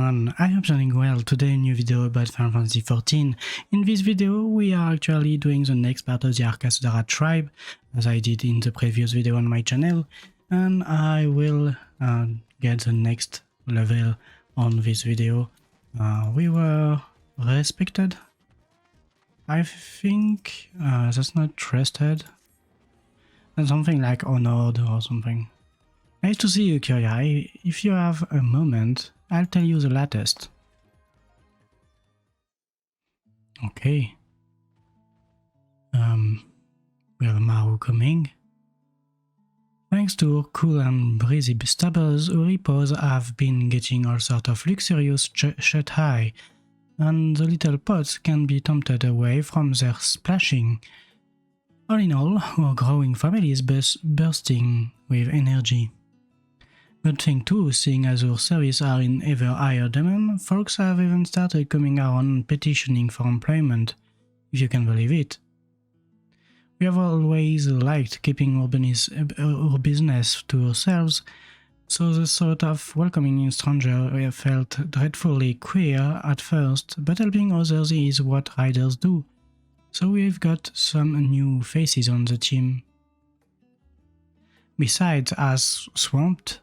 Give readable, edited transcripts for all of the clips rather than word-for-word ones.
everyone, I hope you're doing well. Today a new video about Final Fantasy XIV. In this video we are actually doing the next part of the Arkasodara Tribe, as I did in the previous video on my channel, and I will get the next level on this video. We were respected. I think that's not trusted. That's something like honored or something. Nice to see you, Qyorria. If you have a moment, I'll tell you the latest. Okay. We have Maru coming. Thanks to our cool and breezy stabbers, our repos have been getting all sorts of luxurious shut high, and the little pots can be tempted away from their splashing. All in all, our growing family is bursting with energy. Good thing too, seeing as our services are in ever higher demand, folks have even started coming around and petitioning for employment, if you can believe it. We have always liked keeping our business to ourselves, so the thought of welcoming a stranger felt dreadfully queer at first, but helping others is what riders do, so we've got some new faces on the team. Besides, as swamped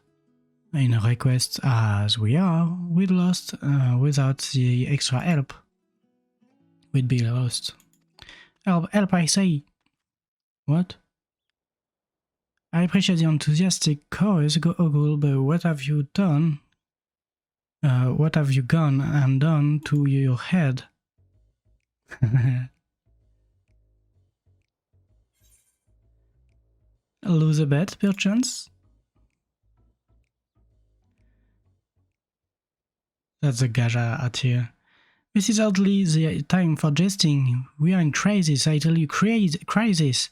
in requests as we are, we'd lost without the extra help. We'd be lost. Help, I say! What? I appreciate the enthusiastic chorus, Ogul, but what have you done? What have you gone and done to your head? Lose a bet, perchance? That's a Gaja at here. This is hardly the time for jesting. We are in crisis, I tell you, crisis.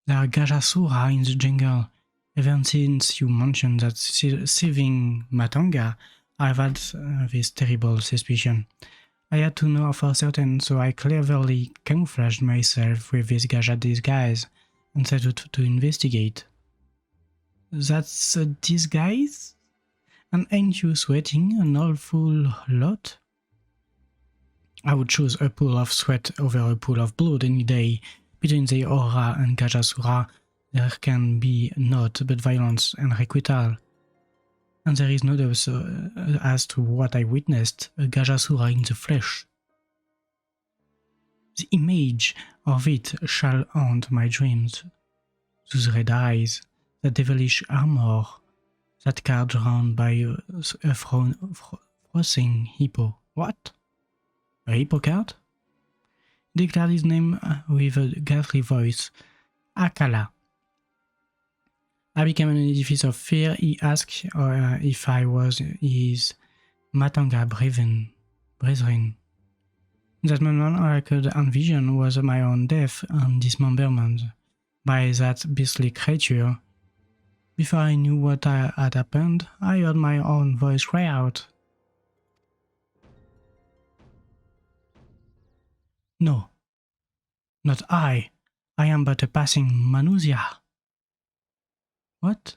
There are Gajasura in the jungle. Ever since you mentioned that saving Matanga, I've had this terrible suspicion. I had to know for certain, so I cleverly camouflaged myself with this Gaja disguise and set out to investigate. That's a disguise? And ain't you sweating an awful lot? I would choose a pool of sweat over a pool of blood any day. Between the Aura and Gajasura, there can be naught but violence and requital. And there is no doubt as to what I witnessed, a Gajasura in the flesh. The image of it shall haunt my dreams. Those red eyes, the devilish armor, that card drawn by a frothing hippo. What? A hippo card? He declared his name with a ghastly voice. Akala. I became an edifice of fear. He asked if I was his Matanga brethren. In that moment, all I could envision was my own death and dismemberment by that beastly creature. Before I knew what had happened, I heard my own voice cry out. No, not I. I am but a passing Manusia. What?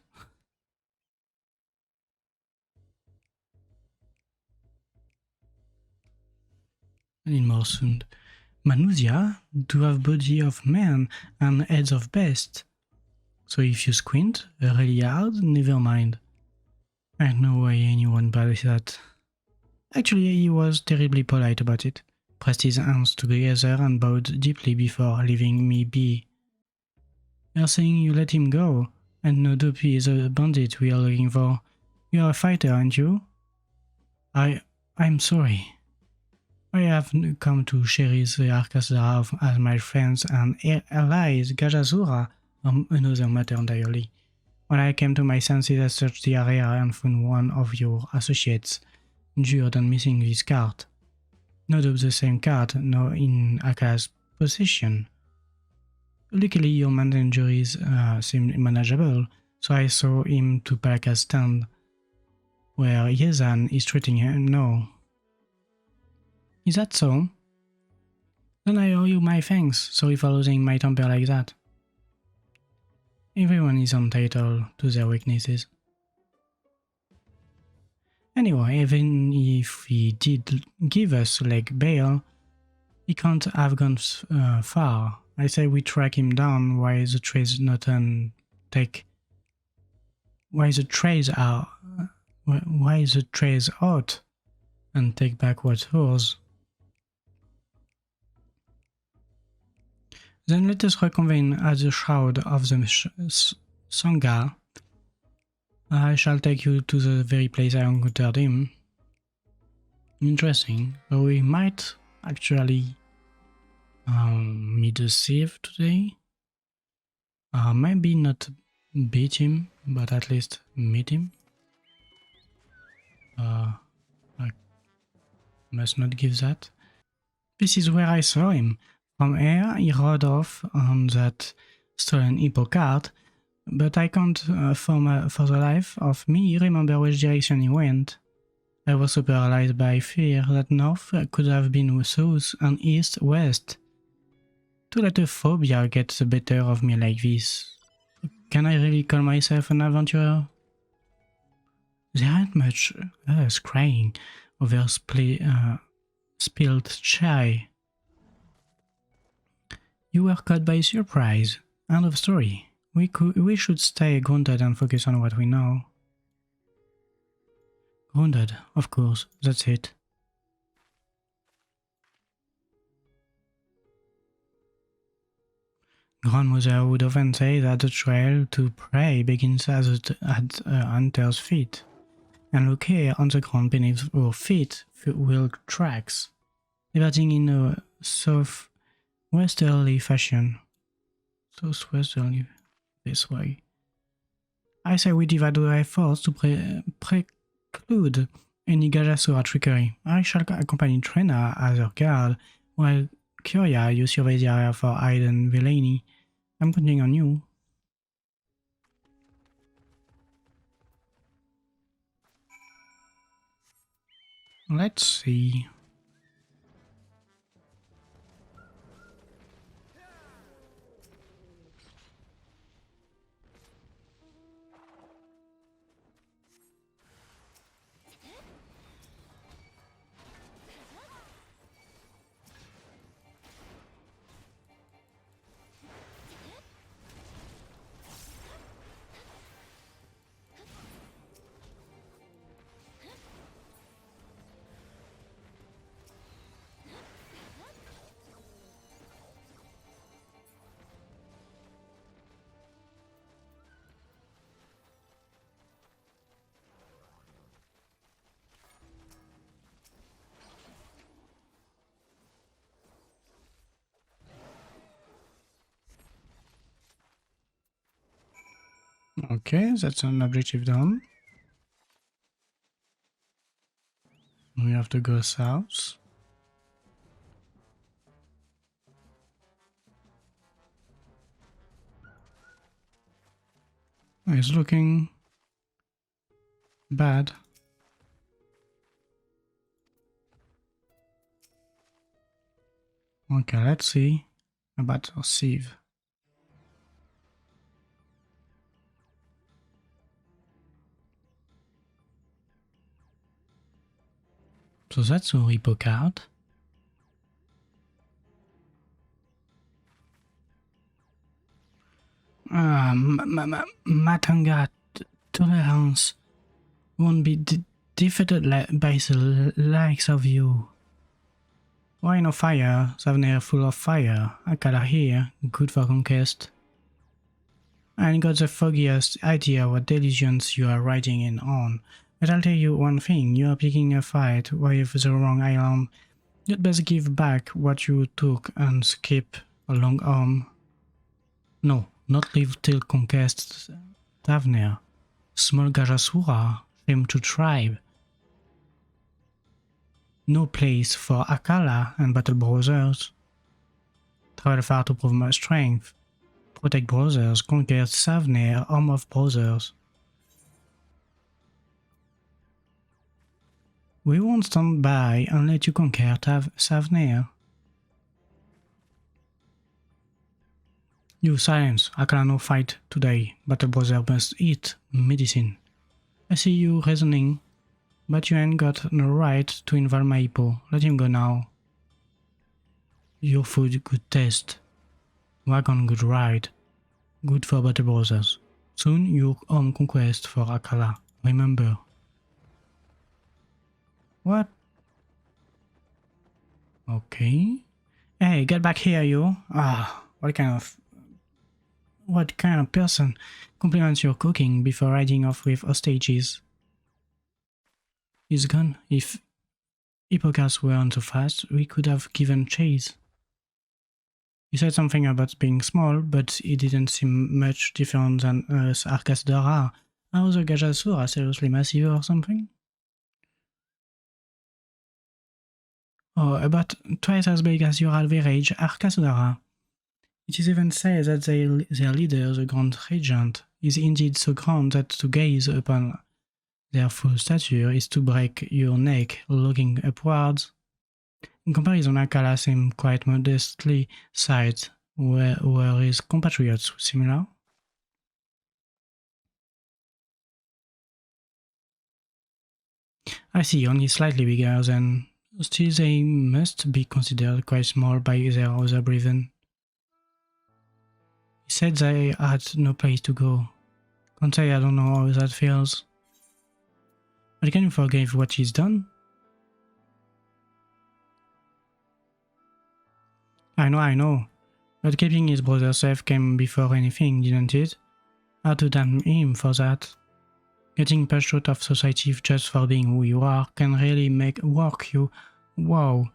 In more soon. Manusia do have body of man and heads of beast. So if you squint really hard, never mind. I no way anyone buys that. Actually, he was terribly polite about it, pressed his hands together and bowed deeply before leaving me be. You're saying you let him go, and no doubt he is a bandit we are looking for. You're a fighter, aren't you? I'm sorry. I have come to cherish the Arkasodara as my friends and allies. Gajasura another matter entirely. When I came to my senses, I searched the area and found one of your associates, injured and missing this card. Not of the same card, nor in Aka's possession. Luckily, your man's injuries seemed manageable, so I saw him to Palaka's stand, where Yezan is treating him now. Is that so? Then I owe you my thanks. Sorry for losing my temper like that. Everyone is entitled to their weaknesses. Anyway, even if he did give us leg bail, he can't have gone far. I say we track him down while the trace not take. Why the trace out? Why the trace out? And take back what's ours. Then let us reconvene at the shroud of the Sangha. I shall take you to the very place I encountered him. Interesting. So we might actually meet the thief today. Maybe not beat him, but at least meet him. I must not give that. This is where I saw him. From here, he rode off on that stolen hippo cart, but I can't for the life of me remember which direction he went. I was so paralyzed by fear that north could have been south and east west. To let a phobia get the better of me like this. Can I really call myself an adventurer? There ain't much us crying over spilled chai. You were caught by surprise. End of story. We should stay grounded and focus on what we know. Grounded, of course, that's it. Grandmother would often say that the trail to prey begins at a hunter's feet. And look here, on the ground beneath our feet, wheel tracks, diverging in a southwesterly fashion. Southwesterly, this way. I say we divide our efforts to preclude any Gajasura trickery. I shall accompany Trina as her guard, while Qyorria, you survey the area for hidden villainy. I'm counting on you. Let's see. Okay, that's an objective done. We have to go south. It's looking bad. Okay, let's see about our sieve. So that's a repo card. Matanga tolerance won't be defeated by the likes of you. Why no fire? Savnir full of fire. Akala here, good for conquest. I ain't got the foggiest idea what delusions you are riding in on. But I'll tell you one thing, you are picking a fight with the wrong island. You'd best give back what you took and skip a long arm. No, not live till conquest Tavnir. Small Gajasura, shame to tribe. No place for Akala and Battle Brothers. Travel far to prove my strength. Protect brothers, conquer Savnir, home of brothers. We won't stand by and let you conquer Savnir. You silence, Akala no fight today, Battle Brother must eat medicine. I see you reasoning but you ain't got no right to involve my hippo. Let him go now. Your food good taste. Wagon good ride. Good for Battle Brothers. Soon your home conquest for Akala. Remember. What? Okay. Hey, get back here, you. Ah, what kind of person compliments your cooking before riding off with hostages? He's gone. If hippocats weren't so fast, we could have given chase. You said something about being small, but it didn't seem much different than us Arkasodara. Are the Gajasura seriously massive or something? Oh, about twice as big as your average Arkasodara. It is even said that their leader, the Grand Regent, is indeed so grand that to gaze upon their full stature is to break your neck looking upwards. In comparison, Akala seemed quite modestly sized. Were his compatriots similar? I see, only slightly bigger than. Still, they must be considered quite small by their other brethren. He said they had no place to go. Can't say I don't know how that feels. But can you forgive what he's done? I know. But keeping his brother safe came before anything, didn't it? How to damn him for that? Getting pushed out of society just for being who you are can really work you. Wow.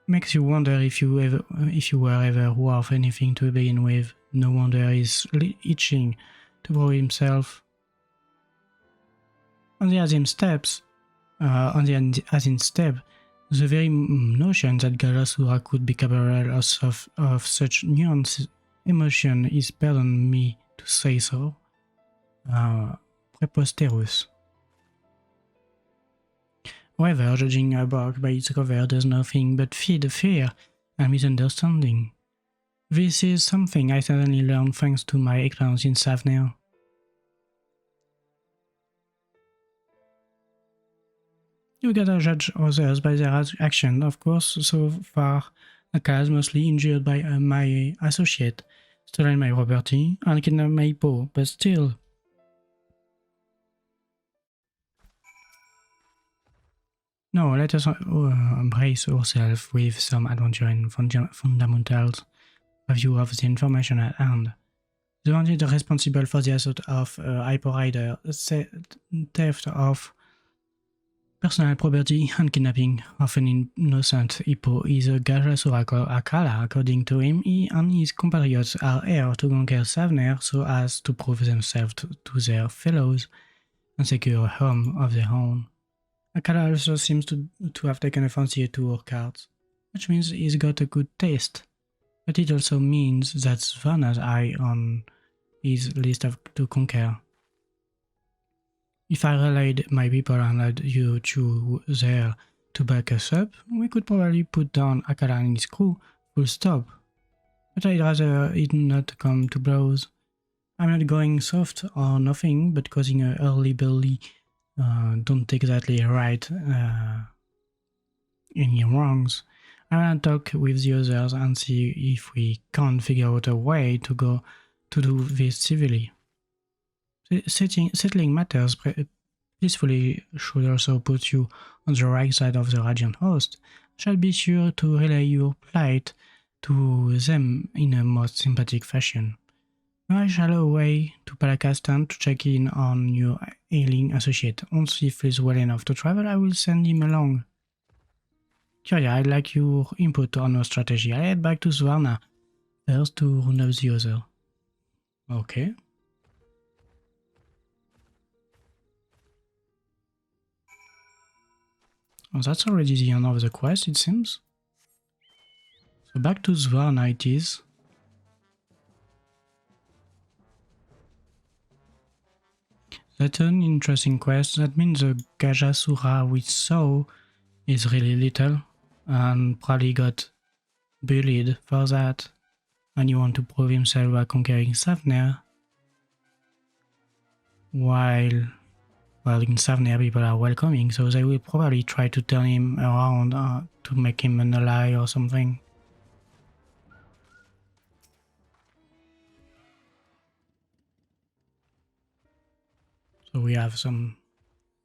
Makes you wonder if you were ever worth anything to begin with. No wonder he's itching to prove himself. On the Azim step, the very notion that Gajasura could be capable of such nuanced emotion is, pardon me to say so, preposterous. However, judging a book by its cover does nothing but feed fear and misunderstanding. This is something I certainly learned thanks to my experience in Savnir. You gotta judge others by their action, of course. So far, Aka is mostly injured by my associate, stolen my property, and kidnapped my hippo, but still. No, let us embrace ourselves with some adventure in fundamentals review of the information at hand. The one responsible for the assault of Hyper Rider, theft of personal property, and kidnapping of an innocent hippo is a Gajasura Akala. According to him, he and his compatriots are here to conquer Savnir so as to prove themselves to their fellows and secure a home of their own. Akala also seems to have taken a fancy to our cards, which means he's got a good taste. But it also means that Svanna's high on his list to conquer. If I rallied my people and had you two there to back us up, we could probably put down Akala and his crew full stop. But I'd rather it not come to blows. I'm not going soft or nothing, but causing a early belly don't exactly right any wrongs. I wanna talk with the others and see if we can't figure out a way to do this civilly. Settling matters peacefully should also put you on the right side of the Radiant host. Shall be sure to relay your plight to them in a most sympathetic fashion. I shall away to Palakastan to check in on your ailing associate. Once he feels well enough to travel, I will send him along. Qyorria, I'd like your input on our strategy. I'll head back to Svanna first to round up the other. Okay. Oh, that's already the end of the quest, it seems. So back to Svanna it is. That's an interesting quest. That means the Gajasura we saw is really little and probably got bullied for that, and you want to prove himself by conquering Savnir, while Well, in Savnir people are welcoming, so they will probably try to turn him around to make him an ally or something. So we have some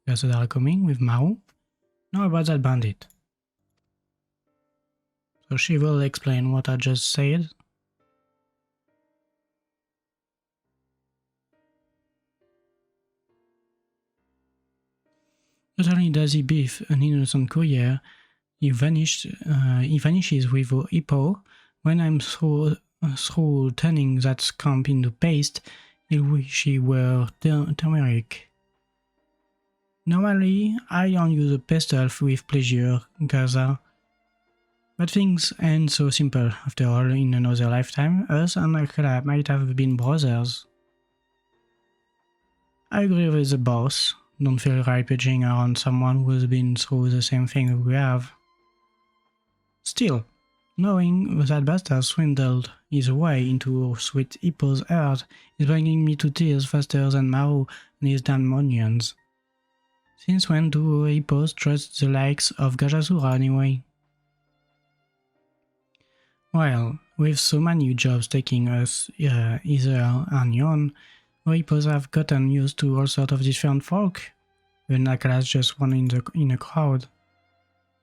guys that are coming with Maru. Now about that bandit. So she will explain what I just said. Not only does he beef an innocent Qyorria, he vanishes with a hippo. When I'm through turning that scamp into paste, I wish he were turmeric. Normally, I don't use a pestle with pleasure, Gaza. But things ain't so simple. After all, in another lifetime, us and Arkasodara might have been brothers. I agree with the boss. Don't feel right pitching around someone who's been through the same thing we have. Still, knowing that bastard swindled his way into sweet Hippo's heart is bringing me to tears faster than Maru and his damn onions. Since when do Hippos trust the likes of Gajasura anyway? Well, with so many jobs taking us either onion, Hippos have gotten used to all sorts of different folk. Even Nakalas just one in a crowd.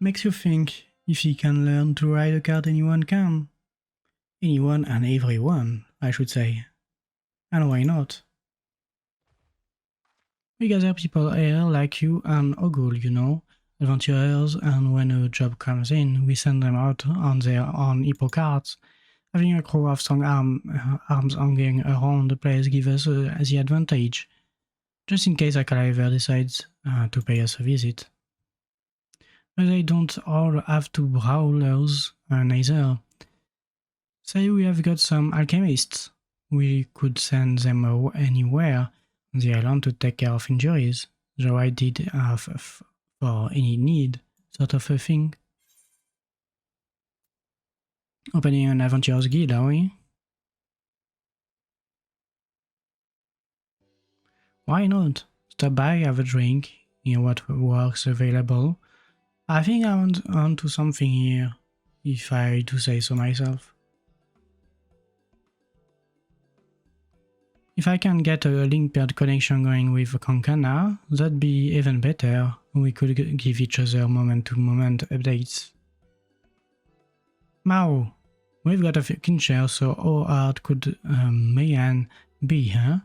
Makes you think, if he can learn to ride a cart, anyone can. Anyone and everyone, I should say. And why not? We gather people here like you and Ogul, you know, adventurers, and when a job comes in, we send them out on their own hippo carts. Having a crew of strong arms hanging around the place gives us the advantage, just in case Akala ever decides to pay us a visit. But they don't all have to brawlers neither. Say we have got some alchemists. We could send them anywhere on the island to take care of injuries, though I did have for any need, sort of a thing. Opening an adventurer's guild, are we? Why not? Stop by, have a drink, hear what work's available. I think I'm onto something here, if I do say so myself. If I can get a link-paired connection going with Konkana, that'd be even better. We could give each other moment-to-moment updates. Maru, we've got a kinshare, so how hard could Mayan be, huh?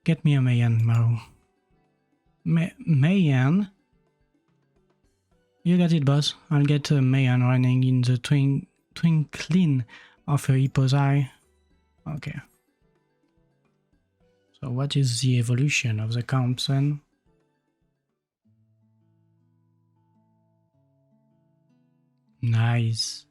Get me a Mayan, Maru. Mayan? You got it, boss. I'll get a Mayan running in the twinkling of a hippo's eye. Okay. So what is the evolution of the camps then? Nice.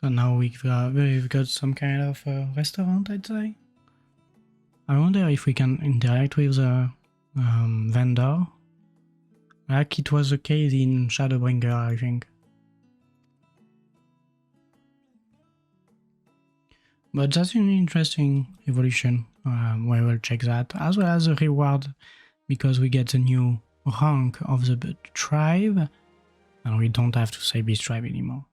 So now we've got some kind of restaurant, I'd say. I wonder if we can interact with the vendor, like it was the case in Shadowbringer, I think. But that's an interesting evolution. We will check that, as well as a reward, because we get the new rank of the tribe, and we don't have to say Beast Tribe anymore.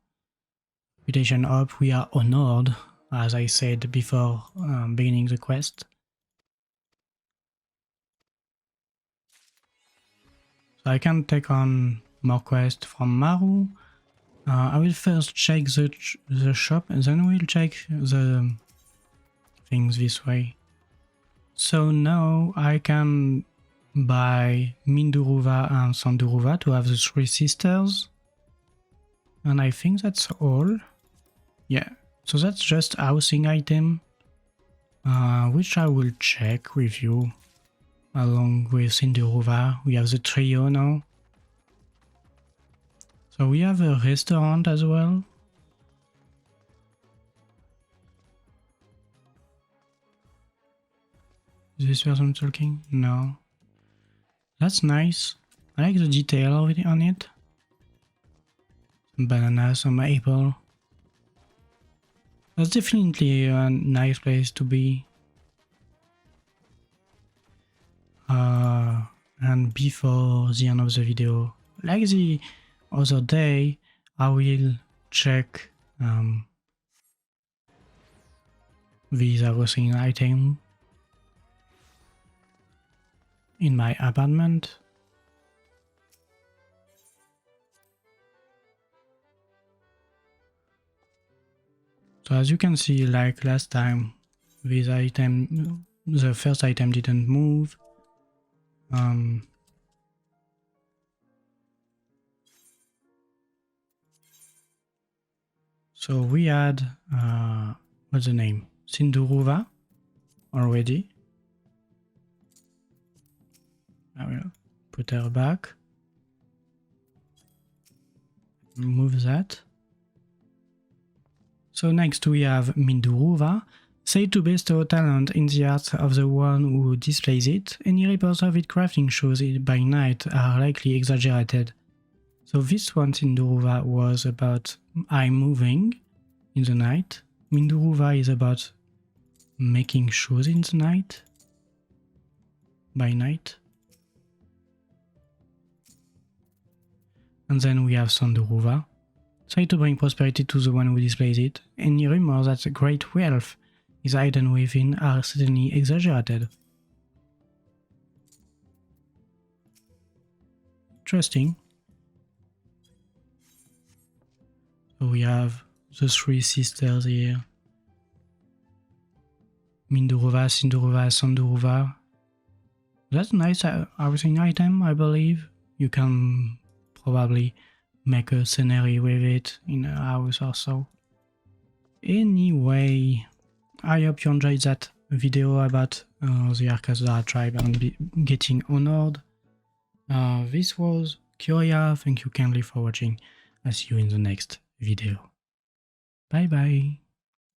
Reputation up, we are honored, as I said before beginning the quest. So I can take on more quests from Maru. I will first check the shop and then we'll check the things this way. So now I can buy Minduruva and Sanduruva to have the three sisters. And I think that's all. Yeah, so that's just housing item, which I will check with you. Along with Sinduruva, we have the trio now. So we have a restaurant as well. Is this person talking? No. That's nice. I like the detail of it on it. Some bananas, some apple. That's definitely a nice place to be. and before the end of the video, like the other day, I will check these everything item in my apartment. So as you can see, like last time, this item, the first item didn't move. So we had, what's the name? Sinduruva already. I will put her back. Move that. So next we have Minduruva, said to bestow talent in the heart of the one who displays it. Any reports of it crafting shows it by night are likely exaggerated. So this one Minduruva was about eye moving in the night. Minduruva is about making shoes in the night, by night. And then we have Sanduruva, try to bring prosperity to the one who displays it. Any rumors that great wealth is hidden within are certainly exaggerated. Interesting. So we have the three sisters here. Minduruva, Sinduruva, Sanduruva. That's a nice housing item, I believe. You can probably make a scenery with it in a house or so. Anyway, I hope you enjoyed that video about the Arkasodara Tribe and getting honored. This was Qyorria. Thank you kindly for watching. I'll see you in the next video. Bye bye.